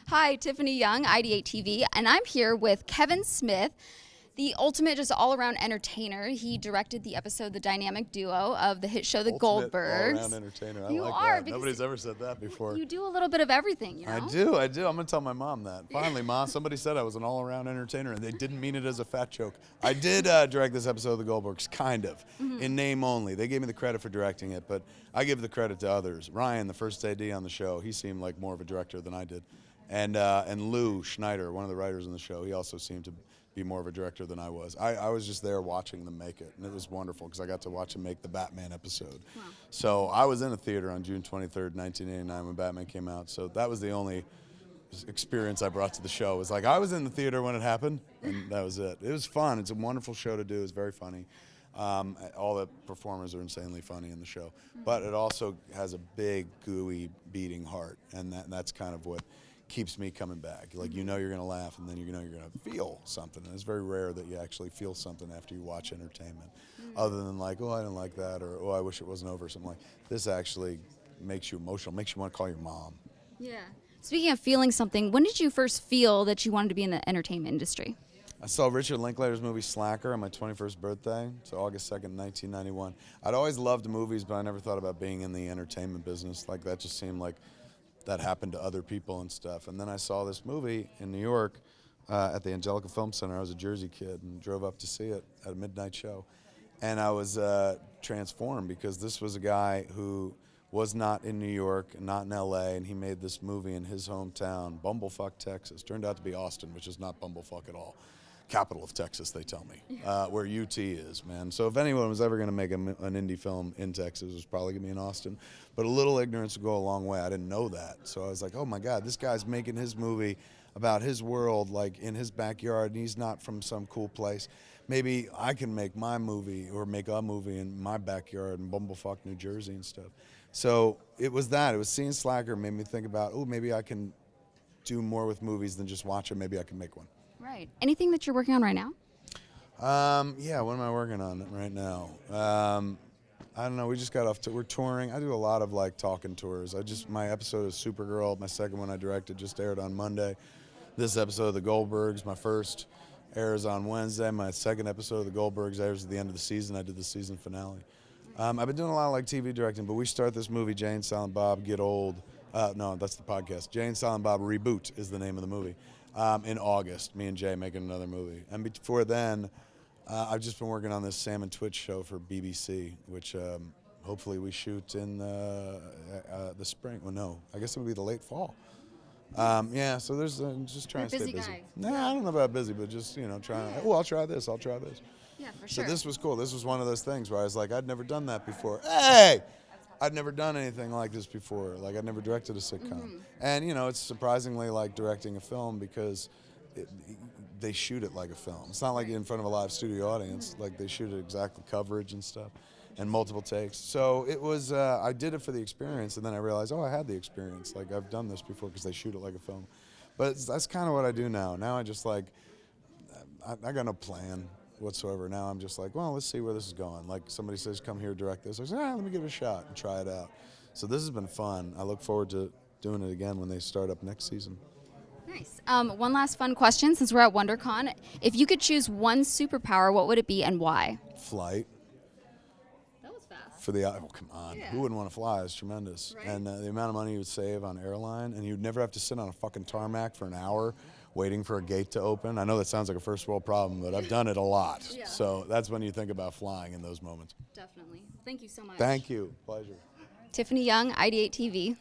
Hi, Tiffany Young, IdeateTV, and I'm here with Kevin Smith, the ultimate just all-around entertainer. He directed the episode The Dynamic Duo of the hit show The Ultimate Goldbergs. all-around entertainer. I You like are, that. Nobody's ever said that before. You do a little bit of everything, you know? I do. I'm going to tell my mom that. Finally, Mom, somebody said I was an all-around entertainer, and they didn't mean it as a fat joke. I did direct this episode of The Goldbergs, kind of, in name only. They gave me the credit for directing it, but I give the credit to others. Ryan, the first AD on the show, he seemed like more of a director than I did. And Lou Schneider, one of the writers on the show, he also seemed to be more of a director than I was. I was just there watching them make it, and it was wonderful because I got to watch them make the Batman episode. Wow. So I was in a theater on June 23rd, 1989 when Batman came out, so that was the only experience I brought to the show. It was like I was in the theater when it happened, and that was it. It was fun. It's a wonderful show to do. It's very funny. All the performers are insanely funny in the show, but it also has a big, gooey, beating heart, and that's kind of what keeps me coming back. Like, you know you're going to laugh, and then you know you're going to feel something. And it's very rare that you actually feel something after you watch entertainment, other than like, oh, I didn't like that, or oh, I wish it wasn't over, or something like this. Actually makes you emotional, makes you want to call your mom. Yeah. Speaking of feeling something, when did you first feel that you wanted to be in the entertainment industry? I saw Richard Linklater's movie Slacker on my 21st birthday, so August 2nd, 1991. I'd always loved movies, but I never thought about being in the entertainment business. Like, that just seemed like that happened to other people and stuff. And then I saw this movie in New York at the Angelica Film Center. I was a Jersey kid and drove up to see it at a midnight show. And I was transformed because this was a guy who was not in New York, not in LA, and he made this movie in his hometown, Bumblefuck, Texas. Turned out to be Austin, which is not Bumblefuck at all. Capital of Texas, they tell me, where UT is, man. So if anyone was ever going to make an indie film in Texas, it was probably going to be in Austin. But a little ignorance would go a long way. I didn't know that. So I was like, oh, my God, this guy's making his movie about his world, like in his backyard, and he's not from some cool place. Maybe I can make my movie or make a movie in my backyard in Bumblefuck, New Jersey and stuff. So it was that. It was seeing Slacker made me think about, oh, maybe I can do more with movies than just watch it. Maybe I can make one. Right. Anything that you're working on right now? Yeah, what am I working on right now? I don't know, we just got off to, we're touring. I do a lot of like talking tours. My episode of Supergirl, my second one I directed, just aired on Monday. This episode of The Goldbergs, my first, airs on Wednesday. My second episode of The Goldbergs airs at the end of the season. I did the season finale. I've been doing a lot of like TV directing, but we start this movie, Jay and Silent Bob Get Old. No, that's the podcast. Jay and Silent Bob Reboot is the name of the movie. In August, me and Jay making another movie. And before then, I've just been working on this Sam and Twitch show for BBC, which hopefully we shoot in the spring. Well, no, I guess it would be the late fall. Yeah, so there's just trying to stay busy. Guy. Nah, I don't know about busy, but just, you know, trying to, oh, I'll try this, I'll try this. Yeah, for sure. So this was cool. This was one of those things where I was like, I'd never done that before. Hey! I'd never done anything like this before. Like, I'd never directed a sitcom. And, you know, it's surprisingly like directing a film because they shoot it like a film. It's not like in front of a live studio audience. Like, they shoot it exactly, coverage and stuff, and multiple takes. So it was, I did it for the experience, and then I realized, oh, I had the experience. Like, I've done this before because they shoot it like a film. But that's kind of what I do now. Now I just like, I got no plan whatsoever. Now I'm just like, well, let's see where this is going. Like, somebody says, come here, direct this. I say, let me give it a shot and try it out. So this has been fun. I look forward to doing it again when they start up next season. Nice. One last fun question, since we're at WonderCon. If you could choose one superpower, what would it be and why? Flight. That was fast. Oh, come on. Yeah. Who wouldn't want to fly? It's tremendous. Right? And the amount of money you would save on airline, and you'd never have to sit on a fucking tarmac for an hour waiting for a gate to open. I know that sounds like a first world problem, but I've done it a lot. Yeah. So that's when you think about flying in those moments. Definitely. Thank you so much. Thank you. Pleasure. Tiffany Young, IdeateTV.